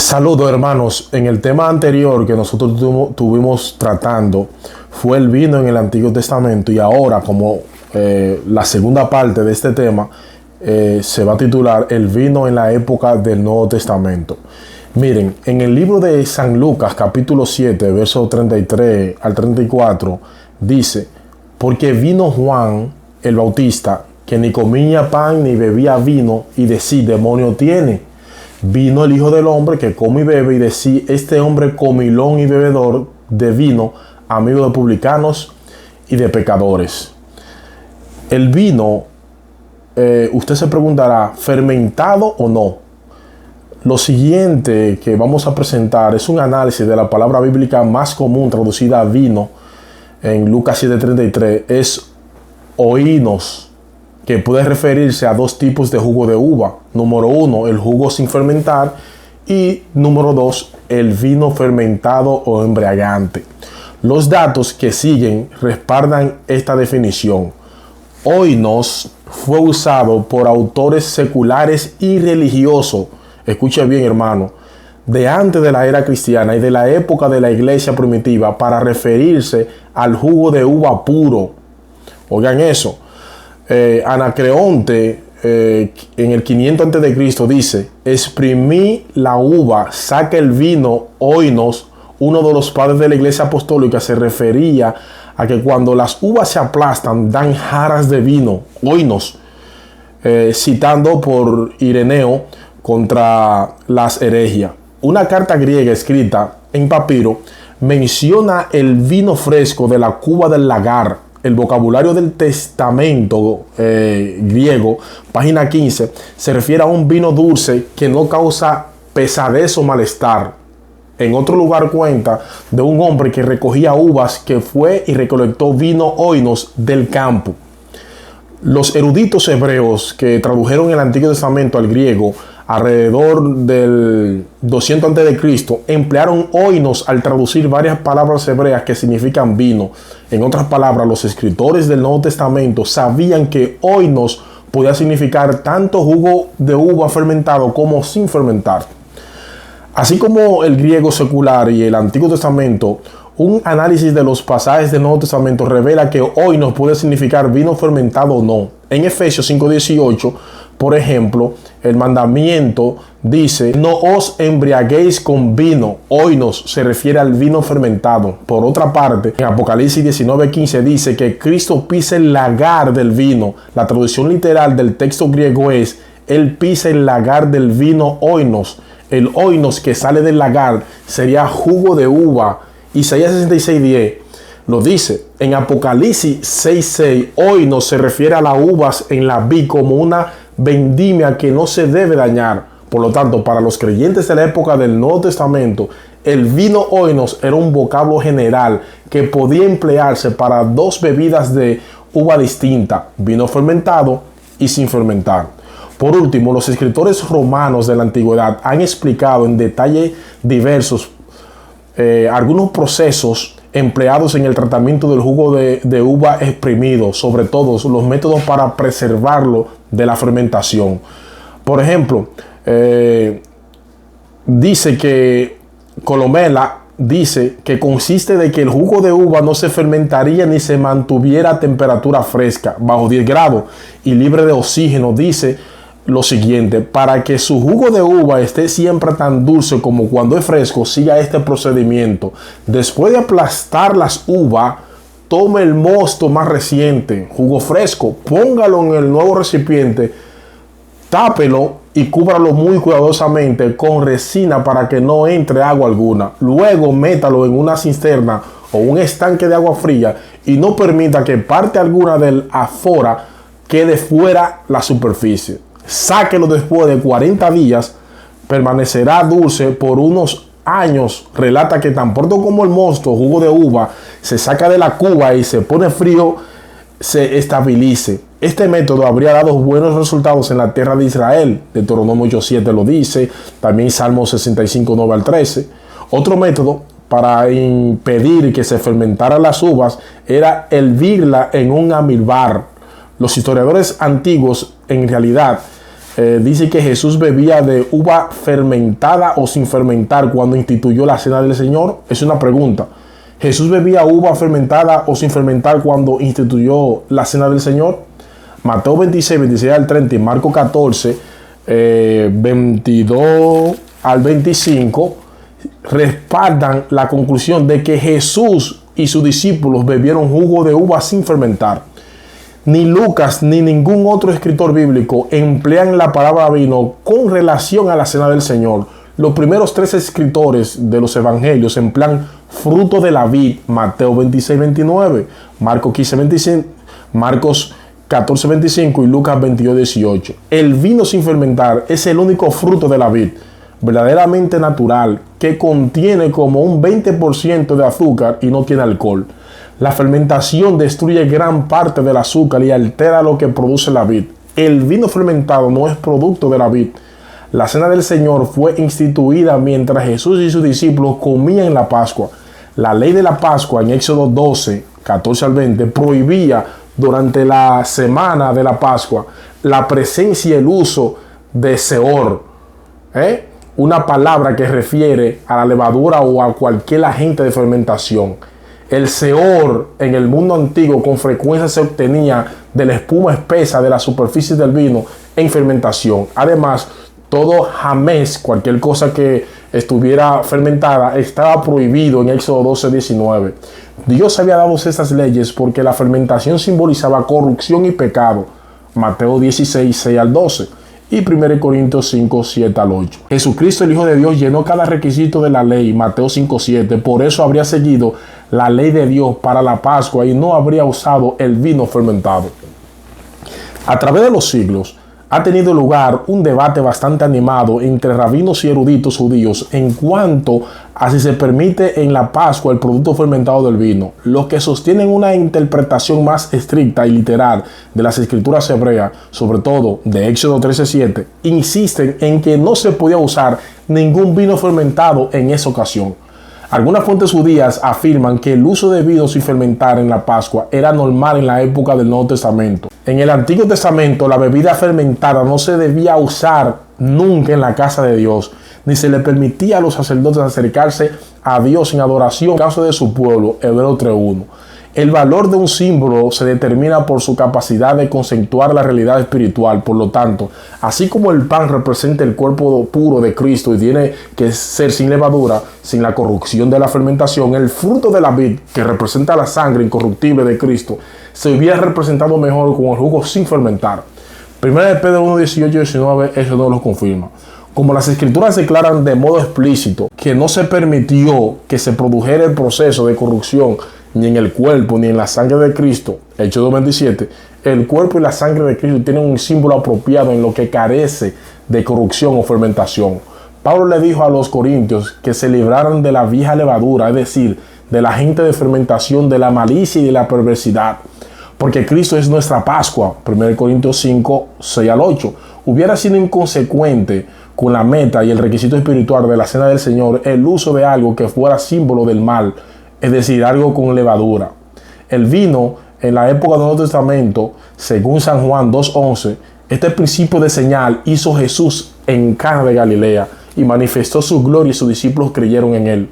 Saludos hermanos, en el tema anterior que nosotros tuvimos tratando fue el vino en el Antiguo Testamento, y ahora como la segunda parte de este tema se va a titular el vino en la época del Nuevo Testamento. Miren, en el libro de San Lucas capítulo 7 versos 33 al 34 dice: porque vino Juan el Bautista, que ni comía pan ni bebía vino, y decía, demonio tiene. Vino el Hijo del Hombre, que come y bebe, y decía, este hombre comilón y bebedor de vino, amigo de publicanos y de pecadores. El vino, usted se preguntará, ¿fermentado o no? Lo siguiente que vamos a presentar es un análisis de la palabra bíblica más común traducida a vino en Lucas 7:33, es oínos, que puede referirse a dos tipos de jugo de uva. Número uno, el jugo sin fermentar, y número dos, el vino fermentado o embriagante. Los datos que siguen respaldan esta definición. Oinos fue usado por autores seculares y religiosos, escuche bien hermano, de antes de la era cristiana y de la época de la iglesia primitiva, para referirse al jugo de uva puro. Oigan eso. Anacreonte en el 500 a.C. dice: exprimí la uva, saca el vino, oinos. Uno de los padres de la iglesia apostólica se refería a que cuando las uvas se aplastan dan jarras de vino, oinos, citando por Ireneo contra las herejías. Una carta griega escrita en papiro menciona el vino fresco de la cuba del lagar. El vocabulario del testamento griego, página 15, se refiere a un vino dulce que no causa pesadez o malestar. En otro lugar cuenta de un hombre que recogía uvas, que fue y recolectó vino oinos del campo. Los eruditos hebreos que tradujeron el Antiguo Testamento al griego alrededor del 200 a.C. emplearon oinos al traducir varias palabras hebreas que significan vino. En otras palabras, los escritores del Nuevo Testamento sabían que oinos podía significar tanto jugo de uva fermentado como sin fermentar. Así como el griego secular y el Antiguo Testamento, un análisis de los pasajes del Nuevo Testamento revela que oinos puede significar vino fermentado o no. En Efesios 5:18, por ejemplo, el mandamiento dice: no os embriaguéis con vino. Oinos se refiere al vino fermentado. Por otra parte, en Apocalipsis 19:15 dice que Cristo pisa el lagar del vino. La traducción literal del texto griego es: él pisa el lagar del vino oinos. El oinos que sale del lagar sería jugo de uva. Isaías 66:10 lo dice. En Apocalipsis 6:6, oinos se refiere a las uvas en la vid como una vendimia que no se debe dañar. Por lo tanto, para los creyentes de la época del Nuevo Testamento, el vino oinos era un vocablo general que podía emplearse para dos bebidas de uva distinta: vino fermentado y sin fermentar. Por último, los escritores romanos de la antigüedad han explicado en detalle diversos algunos procesos empleados en el tratamiento del jugo de uva exprimido, sobre todo los métodos para preservarlo de la fermentación. Por ejemplo, dice que Colomela dice que consiste de que el jugo de uva no se fermentaría ni se mantuviera a temperatura fresca, bajo 10 grados y libre de oxígeno. Dice lo siguiente: para que su jugo de uva esté siempre tan dulce como cuando es fresco, siga este procedimiento. Después de aplastar las uvas, tome el mosto más reciente, jugo fresco, póngalo en el nuevo recipiente, tápelo y cúbralo muy cuidadosamente con resina para que no entre agua alguna. Luego métalo en una cisterna o un estanque de agua fría y no permita que parte alguna del afora quede fuera la superficie. Sáquelo después de 40 días, permanecerá dulce por unos años. Relata que tan pronto como el mosto, jugo de uva, se saca de la cuba y se pone frío, se estabilice. Este método habría dado buenos resultados en la tierra de Israel. Deuteronomio 8:7 lo dice, también Salmo 65:9 al 13. Otro método para impedir que se fermentaran las uvas era hervirla en un amilbar. Los historiadores antiguos en realidad dice que Jesús bebía de uva fermentada o sin fermentar cuando instituyó la cena del Señor. Es una pregunta. ¿Jesús bebía uva fermentada o sin fermentar cuando instituyó la cena del Señor? Mateo 26, 26 al 30 y Marcos 14, 22 al 25 respaldan la conclusión de que Jesús y sus discípulos bebieron jugo de uva sin fermentar. Ni Lucas ni ningún otro escritor bíblico emplean la palabra vino con relación a la cena del Señor. Los primeros 3 escritores de los evangelios emplean fruto de la vid, Mateo 26, 29, Marcos 15, 25, Marcos 14, 25 y Lucas 22, 18. El vino sin fermentar es el único fruto de la vid, verdaderamente natural, que contiene como un 20% de azúcar y no tiene alcohol. La fermentación destruye gran parte del azúcar y altera lo que produce la vid. El vino fermentado no es producto de la vid. La cena del Señor fue instituida mientras Jesús y sus discípulos comían la Pascua. La ley de la Pascua en Éxodo 12, 14 al 20 prohibía durante la semana de la Pascua la presencia y el uso de seor, una palabra que refiere a la levadura o a cualquier agente de fermentación. El seor en el mundo antiguo con frecuencia se obtenía de la espuma espesa de la superficie del vino en fermentación. Además, todo jamés, cualquier cosa que estuviera fermentada, estaba prohibido en Éxodo 12, 19. Dios había dado esas leyes porque la fermentación simbolizaba corrupción y pecado. Mateo 16, 6 al 12. Y 1 Corintios 5, 7 al 8. Jesucristo, el Hijo de Dios, llenó cada requisito de la ley, Mateo 5, 7. Por eso habría seguido la ley de Dios para la Pascua y no habría usado el vino fermentado. A través de los siglos, ha tenido lugar un debate bastante animado entre rabinos y eruditos judíos en cuanto a si se permite en la Pascua el producto fermentado del vino. Los que sostienen una interpretación más estricta y literal de las escrituras hebreas, sobre todo de Éxodo 13:7, insisten en que no se podía usar ningún vino fermentado en esa ocasión. Algunas fuentes judías afirman que el uso de vino sin fermentar en la Pascua era normal en la época del Nuevo Testamento. En el Antiguo Testamento, la bebida fermentada no se debía usar nunca en la casa de Dios, ni se le permitía a los sacerdotes acercarse a Dios en adoración en caso de su pueblo, Hebreos 3:1. El valor de un símbolo se determina por su capacidad de conceptuar la realidad espiritual. Por lo tanto, así como el pan representa el cuerpo puro de Cristo y tiene que ser sin levadura, sin la corrupción de la fermentación, el fruto de la vid, que representa la sangre incorruptible de Cristo, se hubiera representado mejor con el jugo sin fermentar. 1 Pedro 1, 18 y 19, eso no lo confirma. Como las escrituras declaran de modo explícito que no se permitió que se produjera el proceso de corrupción ni en el cuerpo ni en la sangre de Cristo, Hechos 2:27, el cuerpo y la sangre de Cristo tienen un símbolo apropiado en lo que carece de corrupción o fermentación. Pablo le dijo a los corintios que se libraran de la vieja levadura, es decir, de la agente de fermentación, de la malicia y de la perversidad, porque Cristo es nuestra Pascua, 1 Corintios 5, 6 al 8. Hubiera sido inconsecuente con la meta y el requisito espiritual de la cena del Señor el uso de algo que fuera símbolo del mal, es decir, algo con levadura. El vino, en la época del Nuevo Testamento, según San Juan 2:11, este principio de señal hizo Jesús en Cana de Galilea y manifestó su gloria y sus discípulos creyeron en él.